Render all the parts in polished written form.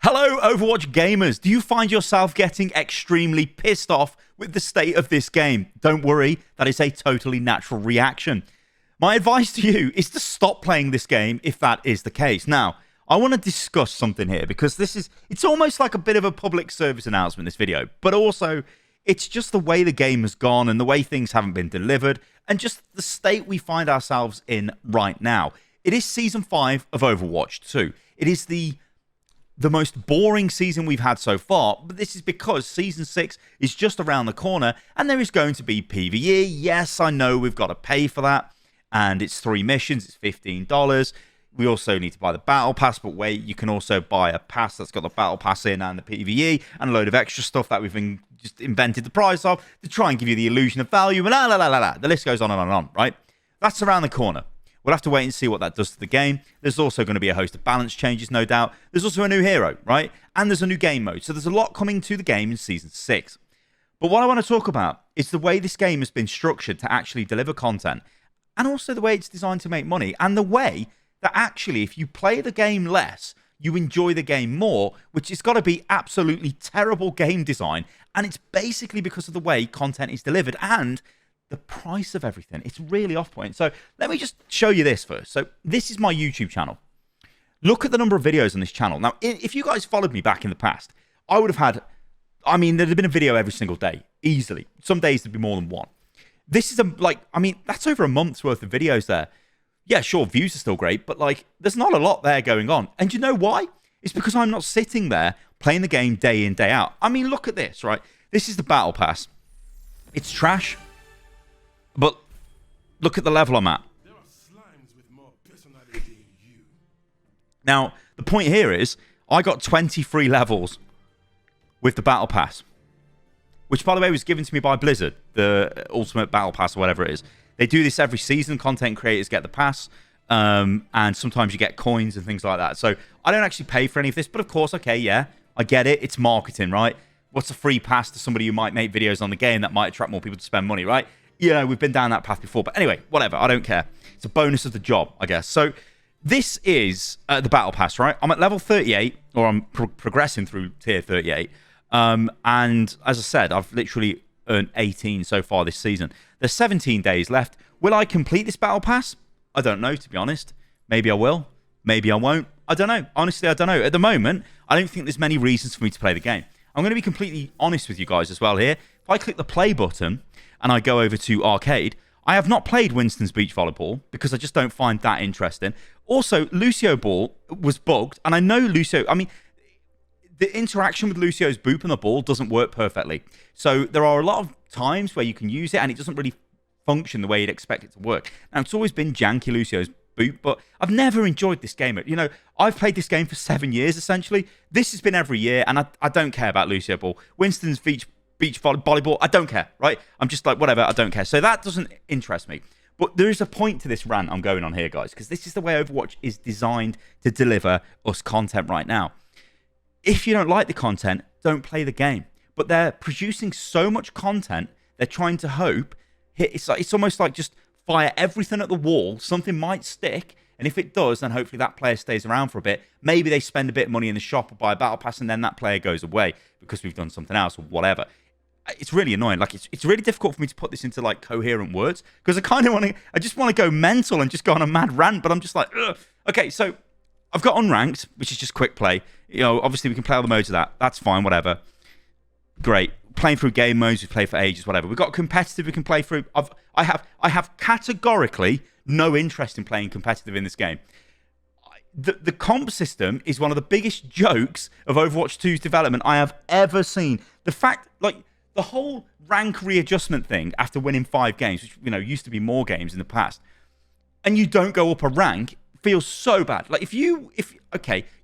Hello, Overwatch gamers. Do you find yourself getting extremely pissed off with the state of this game? Don't worry, that is a totally natural reaction. My advice to you is to stop playing this game if that is the case. Now, I want to discuss something here because it's almost like a bit of a public service announcement, this video, but also it's just the way the game has gone and the way things haven't been delivered and just the state we find ourselves in right now. It is Season 5 of Overwatch 2. It is the most boring season we've had so far, but this is because Season 6 is just around the corner and there is going to be PvE. Yes, I know we've got to pay for that, and it's 3 missions, it's $15. We also need to buy the Battle Pass, but wait, you can also buy a pass that's got the Battle Pass in and the PvE and a load of extra stuff that we've just invented the price of to try and give you the illusion of value, and the list goes on and on, right? That's around the corner. We'll have to wait and see what that does to the game. There's also going to be a host of balance changes, no doubt. There's also a new hero, right? And there's a new game mode. So there's a lot coming to the game in Season 6. But what I want to talk about is the way this game has been structured to actually deliver content, and also the way it's designed to make money, and the way that actually, if you play the game less, you enjoy the game more, which has got to be absolutely terrible game design. And it's basically because of the way content is delivered and the price of everything. It's really off point. So let me just show you this first. So this is my YouTube channel. Look at the number of videos on this channel. Now, if you guys followed me back in the past, I would have had, there'd have been a video every single day, easily. Some days there'd be more than one. This is that's over a month's worth of videos there. Yeah, sure, views are still great, but there's not a lot there going on. And you know why? It's because I'm not sitting there playing the game day in, day out. Look at this, right? This is the Battle Pass. It's trash. But look at the level I'm at. There are slimes with more personality than you. Now, the point here is I got 23 levels with the Battle Pass, which, by the way, was given to me by Blizzard, the Ultimate Battle Pass or whatever it is. They do this every season. Content creators get the pass, and sometimes you get coins and things like that. So I don't actually pay for any of this, but of course, okay, yeah, I get it. It's marketing, right? What's a free pass to somebody who might make videos on the game that might attract more people to spend money, right? You know, we've been down that path before. But anyway, whatever. I don't care. It's a bonus of the job, I guess. So this is the Battle Pass, right? I'm at level 38, or I'm progressing through tier 38. And as I said, I've literally earned 18 so far this season. There's 17 days left. Will I complete this Battle Pass? I don't know, to be honest. Maybe I will. Maybe I won't. I don't know. Honestly, I don't know. At the moment, I don't think there's many reasons for me to play the game. I'm going to be completely honest with you guys as well here. If I click the play button and I go over to arcade, I have not played Winston's Beach Volleyball because I just don't find that interesting. Also, Lucio Ball was bugged, and I know Lucio, the interaction with Lucio's boop and the ball doesn't work perfectly. So there are a lot of times where you can use it and it doesn't really function the way you'd expect it to work. Now, it's always been janky, Lucio's boop, but I've never enjoyed this game. You know, I've played this game for 7 years, essentially. This has been every year, and I don't care about Lucio Ball. Winston's Beach Volleyball, I don't care, right? I'm just like, whatever, I don't care. So that doesn't interest me. But there is a point to this rant I'm going on here, guys, because this is the way Overwatch is designed to deliver us content right now. If you don't like the content, don't play the game. But they're producing so much content, they're trying to hope. It's almost like just fire everything at the wall. Something might stick, and if it does, then hopefully that player stays around for a bit. Maybe they spend a bit of money in the shop or buy a Battle Pass, and then that player goes away because we've done something else or whatever. It's really annoying. It's really difficult for me to put this into coherent words because I just want to go mental and just go on a mad rant, but I'm just like, ugh. Okay, so I've got unranked, which is just quick play. You know, obviously we can play all the modes of that. That's fine, whatever. Great. Playing through game modes, we play for ages, whatever. We've got competitive we can play through. I have categorically no interest in playing competitive in this game. The comp system is one of the biggest jokes of Overwatch 2's development I have ever seen. The fact, the whole rank readjustment thing after winning 5 games, which, used to be more games in the past, and you don't go up a rank, feels so bad. You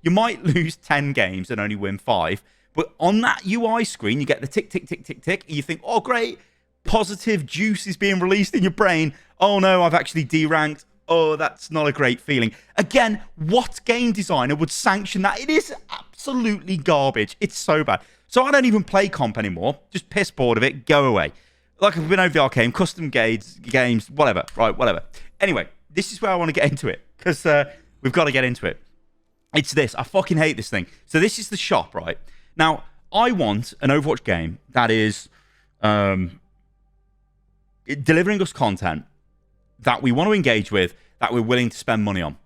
might lose 10 games and only win 5, but on that UI screen, you get the tick, tick, tick, tick, tick, and you think, oh, great, positive juice is being released in your brain. Oh, no, I've actually deranked. Oh, that's not a great feeling. Again, what game designer would sanction that? It is absolutely garbage. It's so bad. So I don't even play comp anymore. Just piss bored of it. Go away. I've been over the arcade, custom games, whatever. Right, whatever. Anyway, this is where I want to get into it because we've got to get into it. It's this. I fucking hate this thing. So this is the shop, right? Now, I want an Overwatch game that is delivering us content that we want to engage with, that we're willing to spend money on.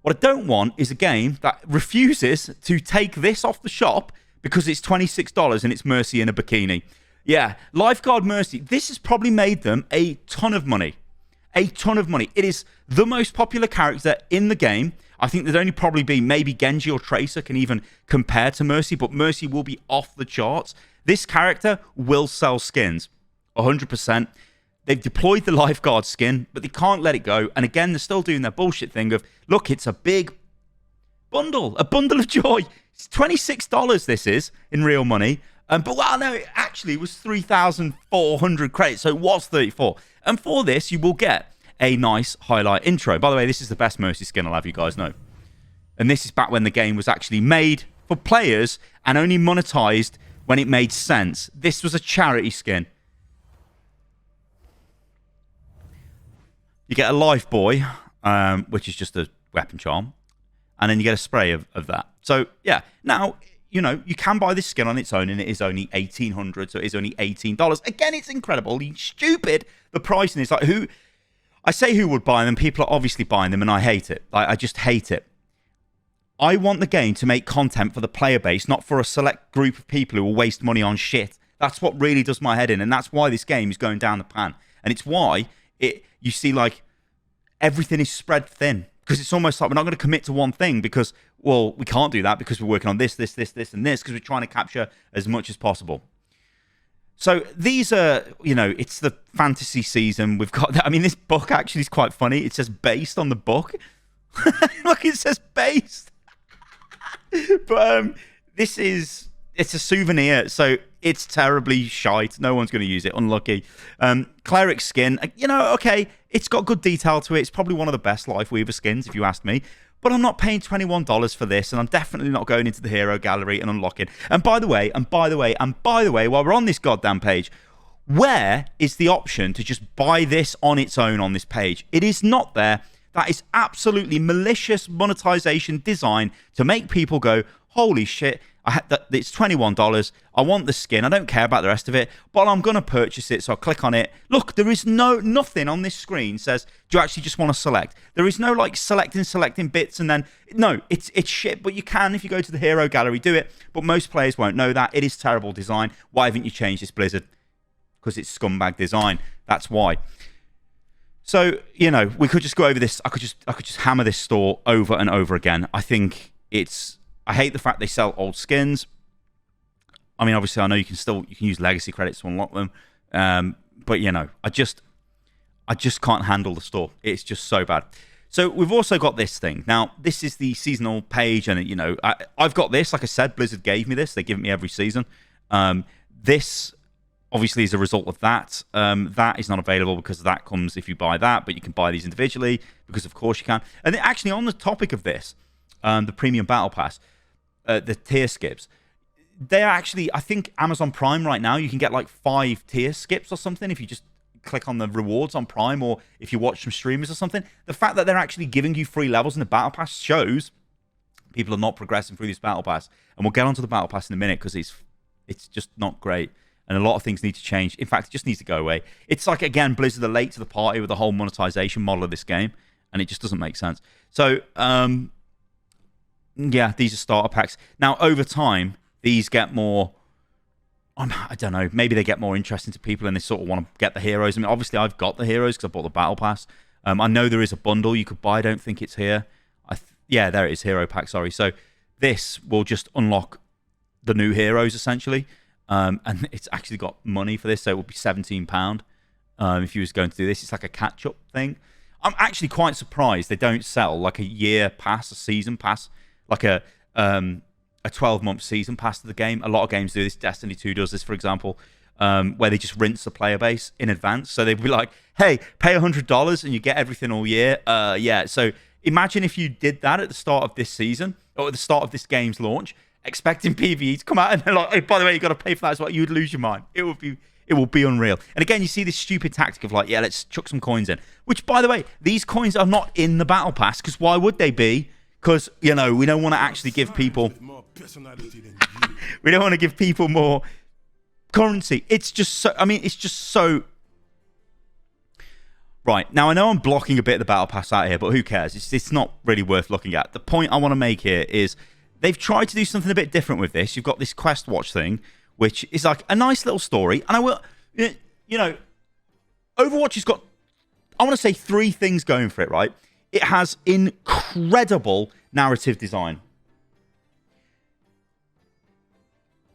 What I don't want is a game that refuses to take this off the shop because it's $26 and it's Mercy in a bikini. Yeah, Lifeguard Mercy. This has probably made them a ton of money. A ton of money. It is the most popular character in the game. I think there'd only probably be maybe Genji or Tracer can even compare to Mercy, but Mercy will be off the charts. This character will sell skins, 100%. They've deployed the Lifeguard skin, but they can't let it go. And again, they're still doing their bullshit thing of, look, it's a big bundle, a bundle of joy. It's $26, this is, in real money. But well, no, it actually was 3,400 credits, so it was 34. And for this, you will get a nice highlight intro. By the way, this is the best Mercy skin, I'll have you guys know. And this is back when the game was actually made for players and only monetized when it made sense. This was a charity skin. You get a life buoy, which is just a weapon charm. And then you get a spray of that. So, yeah. Now, you know, you can buy this skin on its own, and it is only $1,800, so it is only $18. Again, it's incredibly stupid. The pricing is like, who... I say who would buy them. People are obviously buying them, and I hate it. I just hate it. I want the game to make content for the player base, not for a select group of people who will waste money on shit. That's what really does my head in, and that's why this game is going down the pan. And it's why you see, like, everything is spread thin. Because it's almost like we're not going to commit to one thing because, well, we can't do that because we're working on this, and this, because we're trying to capture as much as possible. So these are, you know, it's the fantasy season. We've got, I mean, this book actually is quite funny. It says based on the book. Look, it says based. But this is, it's a souvenir. So it's terribly shite. No one's going to use it. Unlucky. Cleric skin, you know, okay, it's got good detail to it. It's probably one of the best Lifeweaver skins, if you ask me. But I'm not paying $21 for this, and I'm definitely not going into the hero gallery and unlocking. And by the way, while we're on this goddamn page, where is the option to just buy this on its own on this page? It is not there. That is absolutely malicious monetization design to make people go, holy shit, it's $21. I want the skin. I don't care about the rest of it, but I'm going to purchase it. So I click on it. Look, there is nothing on this screen says, do you actually just want to select? There is no like selecting bits and then, no, it's shit, but you can, if you go to the hero gallery, do it. But most players won't know that. It is terrible design. Why haven't you changed this, Blizzard? Because it's scumbag design. That's why. So, you know, we could just go over this. I could just hammer this store over and over again. I think I hate the fact they sell old skins. I mean, obviously, I know you can use legacy credits to unlock them, but you know, I just can't handle the store. It's just so bad. So we've also got this thing. Now, this is the seasonal page, and you know, I've got this. Like I said, Blizzard gave me this. They give it me every season. This obviously is a result of that. That is not available because that comes if you buy that, but you can buy these individually because, of course, you can. And then actually, on the topic of this, the Premium Battle Pass. The tier skips. They're actually, I think Amazon Prime right now, you can get like 5 tier skips or something if you just click on the rewards on Prime or if you watch some streamers or something. The fact that they're actually giving you free levels in the Battle Pass shows people are not progressing through this Battle Pass. And we'll get onto the Battle Pass in a minute because it's just not great. And a lot of things need to change. In fact, it just needs to go away. It's like, again, Blizzard are late to the party with the whole monetization model of this game. And it just doesn't make sense. So, yeah, these are starter packs. Now, over time, these get more... I don't know. Maybe they get more interesting to people and they sort of want to get the heroes. I mean, obviously, I've got the heroes because I bought the Battle Pass. I know there is a bundle you could buy. I don't think it's here. Yeah, there it is. Hero pack, sorry. So this will just unlock the new heroes, essentially. And it's actually got money for this, so it will be £17 if you was going to do this. It's like a catch-up thing. I'm actually quite surprised they don't sell like a year pass, a season pass, like a 12-month season pass to the game. A lot of games do this. Destiny 2 does this, for example, where they just rinse the player base in advance. So they'd be like, hey, pay $100 and you get everything all year. Yeah, so imagine if you did that at the start of this season or at the start of this game's launch, expecting PvE to come out and they're like, hey, by the way, you got to pay for that as well. You'd lose your mind. It will be unreal. And again, you see this stupid tactic of like, yeah, let's chuck some coins in. Which, by the way, these coins are not in the Battle Pass because why would they be? because, you know, we don't want to actually give people... we don't want to give people more currency. It's just so... I mean, it's just so... Right, now I know I'm blocking a bit of the Battle Pass out here, but who cares? It's not really worth looking at. The point I want to make here is they've tried to do something a bit different with this. You've got this Quest Watch thing, which is like a nice little story. And I will... You know, Overwatch has got, I want to say, 3 things going for it, right? It has incredible narrative design.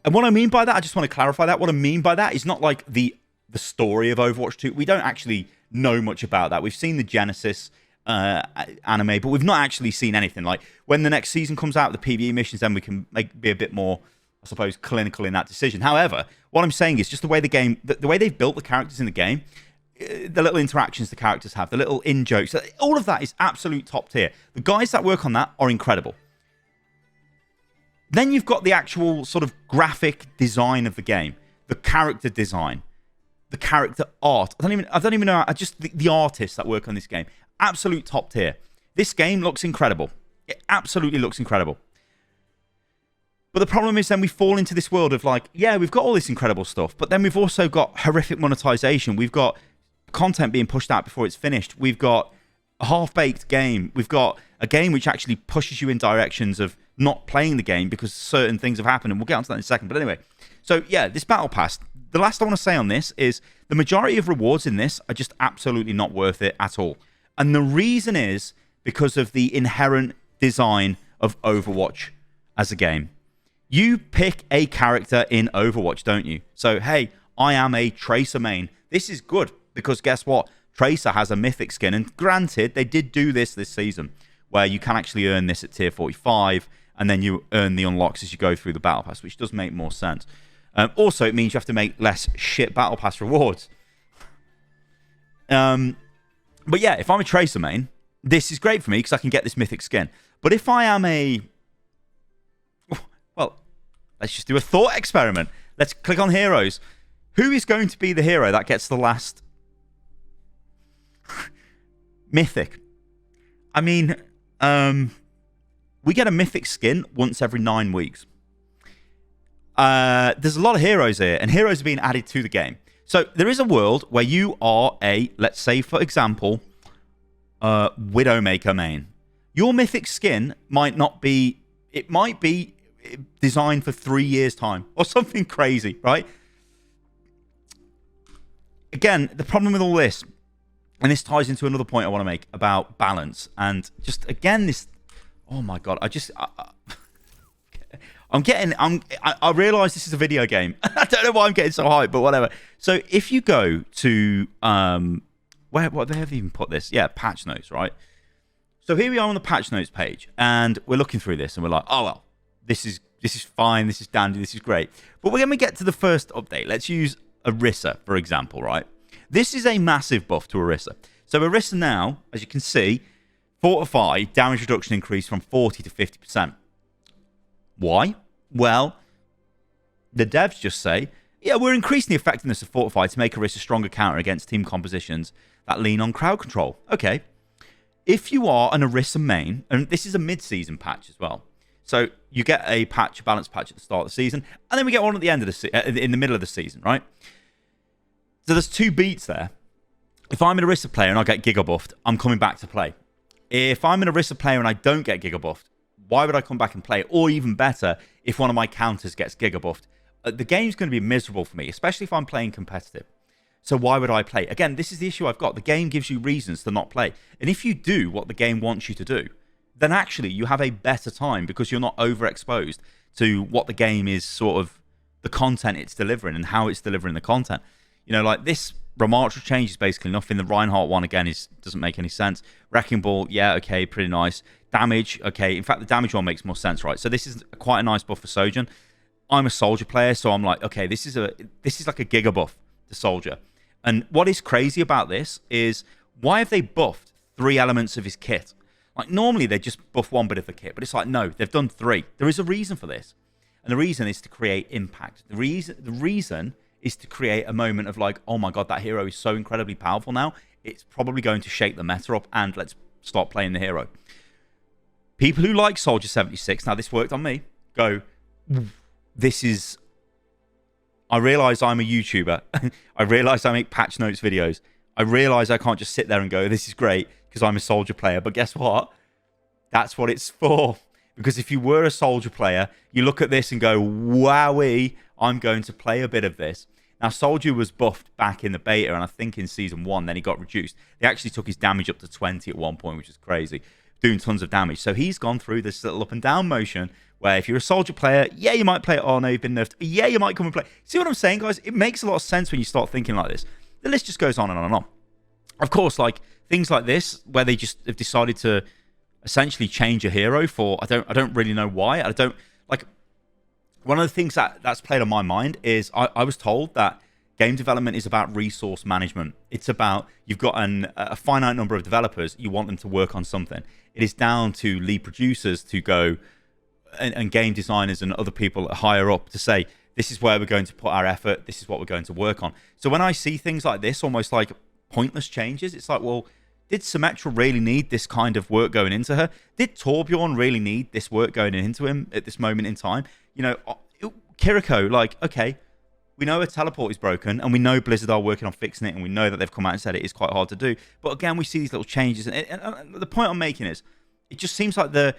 And what I mean by that, I just want to clarify that. What I mean by that is not like the story of Overwatch 2. We don't actually know much about that. We've seen the Genesis anime, but we've not actually seen anything. Like, when the next season comes out, the PvE missions, then we can be a bit more, I suppose, clinical in that decision. However, what I'm saying is just the way the game, the way they've built the characters in the game, the little interactions the characters have, the little in-jokes, all of that is absolute top tier. The guys that work on that are incredible. Then you've got the actual sort of graphic design of the game, the character design, the character art. I don't even know. Just the artists that work on this game, absolute top tier. This game looks incredible. It absolutely looks incredible. But the problem is then we fall into this world of like, yeah, we've got all this incredible stuff, but then we've also got horrific monetization. We've got content being pushed out before it's finished. We've got a half-baked game. We've got a game which actually pushes you in directions of not playing the game because certain things have happened, and we'll get onto that in a second. But anyway, so yeah, this Battle Pass, the last I want to say on this is the majority of rewards in this are just absolutely not worth it at all. And the reason is because of the inherent design of Overwatch as a game. You pick a character in Overwatch, don't you? So, hey, I am a Tracer main. This is good because guess what? Tracer has a mythic skin. And granted, they did do this season where you can actually earn this at tier 45 and then you earn the unlocks as you go through the Battle Pass, which does make more sense. Also, it means you have to make less shit Battle Pass rewards. But yeah, if I'm a Tracer main, this is great for me because I can get this mythic skin. But if I am a... Well, let's just do a thought experiment. Let's click on heroes. Who is going to be the hero that gets the last mythic? I mean, we get a mythic skin once every 9 weeks. There's a lot of heroes here, and heroes are being added to the game. So there is a world where you are a, let's say, for example, Widowmaker main. Your mythic skin might not be... It might be designed for 3 years' time or something crazy, right? Again, the problem with all this, and this ties into another point I want to make about balance, and just again this, oh my god, I realize this is a video game. I don't know why I'm getting so hyped, but whatever. So if you go to what they have even put this? Yeah, patch notes, right? So here we are on the patch notes page, and we're looking through this, and we're like, oh well, this is fine, this is dandy, this is great. But when we get to the first update, let's use Orisa, for example, right? This is a massive buff to Orisa. So Orisa now, as you can see, Fortify, damage reduction increase from 40 to 50%. Why? Well, the devs just say, yeah, we're increasing the effectiveness of Fortify to make Orisa stronger counter against team compositions that lean on crowd control. Okay. If you are an Orisa main, and this is a mid-season patch as well, so you get a patch, a balance patch at the start of the season, and then we get one at the end of the in the middle of the season, right? So there's 2 beats there. If I'm an Orisa player and I get Giga buffed, I'm coming back to play. If I'm an Orisa player and I don't get Giga buffed, why would I come back and play? Or even better, if one of my counters gets Giga buffed, the game's going to be miserable for me, especially if I'm playing competitive. So why would I play? Again, this is the issue I've got. The game gives you reasons to not play. And if you do what the game wants you to do, then actually you have a better time because you're not overexposed to what the game is sort of, the content it's delivering and how it's delivering the content. You know, like this remarkable change is basically nothing. The Reinhardt one, again, doesn't make any sense. Wrecking Ball, yeah, okay, pretty nice. Damage, okay. In fact, the damage one makes more sense, right? So this is quite a nice buff for Sojourn. I'm a Soldier player, so I'm like, okay, this is like a Giga buff to Soldier. And what is crazy about this is, why have they buffed 3 elements of his kit? Like, normally they just buff 1 bit of the kit, but it's like, no, they've done 3. There is a reason for this. And the reason is to create impact. The reason is to create a moment of like, oh my god, that hero is so incredibly powerful now, it's probably going to shake the meta up, and let's start playing the hero. People who like Soldier 76, now this worked on me, go, this is... I realise I'm a YouTuber. I realise I make patch notes videos. I realise I can't just sit there and go, this is great, because I'm a Soldier player. But guess what? That's what it's for. Because if you were a Soldier player, you look at this and go, wowee, I'm going to play a bit of this. Now, Soldier was buffed back in the beta, and I think in Season 1, then he got reduced. They actually took his damage up to 20 at one point, which is crazy, doing tons of damage. So he's gone through this little up and down motion where if you're a Soldier player, yeah, you might play it. Oh, no, you've been nerfed. Yeah, you might come and play. See what I'm saying, guys? It makes a lot of sense when you start thinking like this. The list just goes on and on and on. Of course, like things like this, where they just have decided to essentially change a hero for, I don't really know why. I don't, like, one of the things that's played on my mind is I was told that game development is about resource management. It's about, you've got a finite number of developers, you want them to work on something. It is down to lead producers to go, and game designers and other people higher up to say, this is where we're going to put our effort, this is what we're going to work on. So when I see things like this, almost like pointless changes, it's like, well, did Symmetra really need this kind of work going into her? Did Torbjorn really need this work going into him at this moment in time? You know, Kiriko, like, okay, we know a teleport is broken, and we know Blizzard are working on fixing it, and we know that they've come out and said it is quite hard to do. But again, we see these little changes, and the point I'm making is, it just seems like the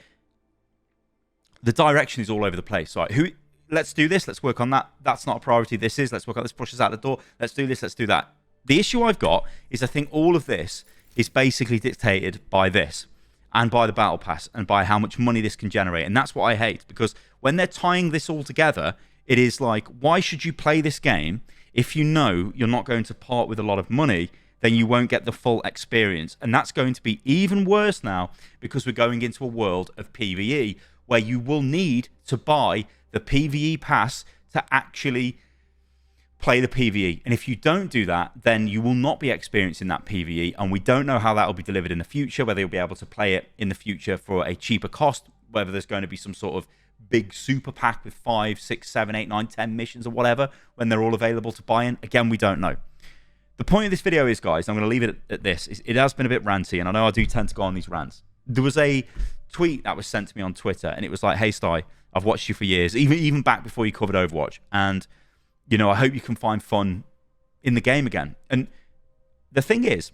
direction is all over the place. Right? Let's do this. Let's work on that. That's not a priority. This is. Let's work on this. Push us out the door. Let's do this. Let's do that. The issue I've got is I think all of this is basically dictated by this and by the battle pass and by how much money this can generate. And that's what I hate, because when they're tying this all together, it is like, why should you play this game if you know you're not going to part with a lot of money? Then you won't get the full experience. And that's going to be even worse now, because we're going into a world of PvE where you will need to buy the PvE pass to actually play the PvE. And if you don't do that, then you will not be experiencing that PvE. And we don't know how that will be delivered in the future, whether you'll be able to play it in the future for a cheaper cost, whether there's going to be some sort of big super pack with 5, 6, 7, 8, 9, 10 missions or whatever when they're all available to buy in. Again, we don't know. The point of this video is, guys, I'm going to leave it at this. It has been a bit ranty, and I know I do tend to go on these rants. There was a tweet that was sent to me on Twitter, and it was like, hey, Sty, I've watched you for years, even back before you covered Overwatch, and, you know, I hope you can find fun in the game again. And the thing is,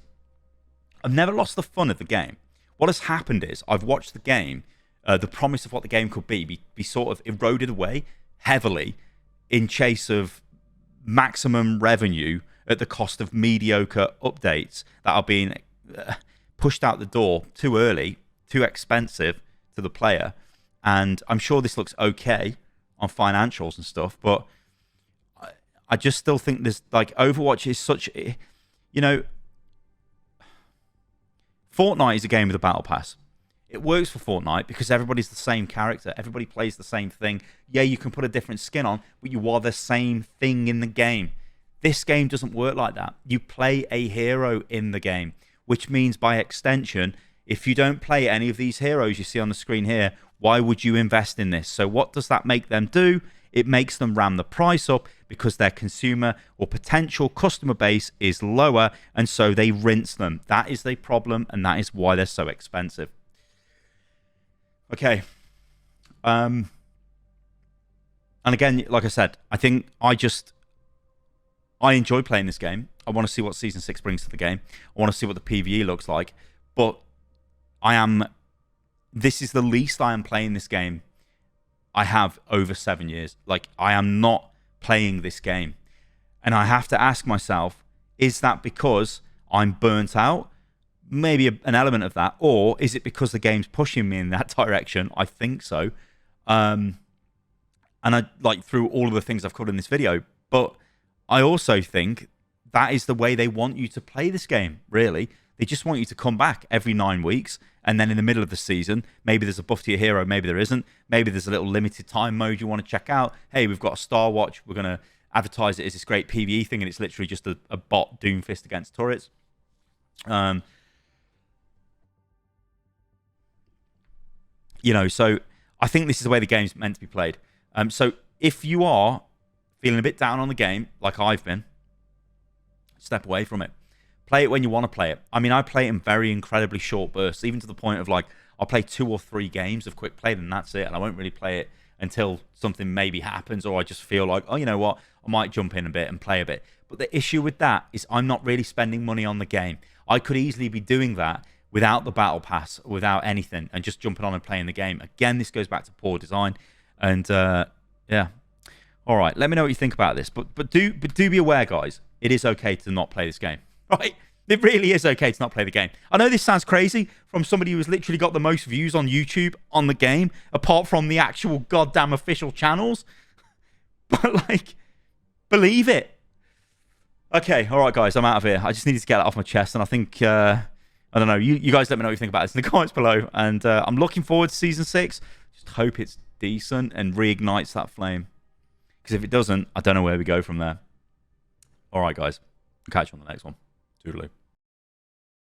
I've never lost the fun of the game. What has happened is I've watched the game, the promise of what the game could be sort of eroded away heavily in chase of maximum revenue at the cost of mediocre updates that are being pushed out the door too early, too expensive to the player. And I'm sure this looks okay on financials and stuff, but I just still think there's, like, Overwatch is such, you know, Fortnite is a game with a battle pass. It works for Fortnite because everybody's the same character. Everybody plays the same thing. Yeah, you can put a different skin on, but you are the same thing in the game. This game doesn't work like that. You play a hero in the game, which means by extension, if you don't play any of these heroes you see on the screen here, why would you invest in this? So what does that make them do? It makes them ram the price up because their consumer or potential customer base is lower, and so they rinse them. That is the problem, and that is why they're so expensive. Okay. And again, like I said, I think I enjoy playing this game. I want to see what Season 6 brings to the game. I want to see what the PvE looks like. But this is the least I am playing this game I have over 7 years. Like, I am not playing this game. And I have to ask myself, is that because I'm burnt out? Maybe an element of that. Or is it because the game's pushing me in that direction? I think so. And I, like, through all of the things I've covered in this video. But I also think that is the way they want you to play this game, really. They just want you to come back every 9 weeks, and then in the middle of the season, maybe there's a buff to your hero, maybe there isn't. Maybe there's a little limited time mode you want to check out. Hey, we've got a Star Watch. We're going to advertise it as this great PvE thing, and it's literally just a bot Doomfist against turrets. You know, so I think this is the way the game's meant to be played. So if you are feeling a bit down on the game, like I've been, step away from it. Play it when you want to play it. I mean, I play it in very incredibly short bursts, even to the point of, like, I'll play 2 or 3 games of quick play, then that's it. And I won't really play it until something maybe happens, or I just feel like, oh, you know what, I might jump in a bit and play a bit. But the issue with that is I'm not really spending money on the game. I could easily be doing that without the battle pass, without anything, and just jumping on and playing the game. Again, this goes back to poor design. And yeah. All right, let me know what you think about this. But do be aware, guys, it is okay to not play this game, right? It really is okay to not play the game. I know this sounds crazy from somebody who's literally got the most views on YouTube on the game, apart from the actual goddamn official channels. But, like, believe it. Okay, all right, guys, I'm out of here. I just needed to get that off my chest, and I think, I don't know, you guys let me know what you think about this in the comments below. And I'm looking forward to Season 6. Just hope it's decent and reignites that flame. Because if it doesn't, I don't know where we go from there. All right, guys. I'll catch you on the next one. Toodaloo.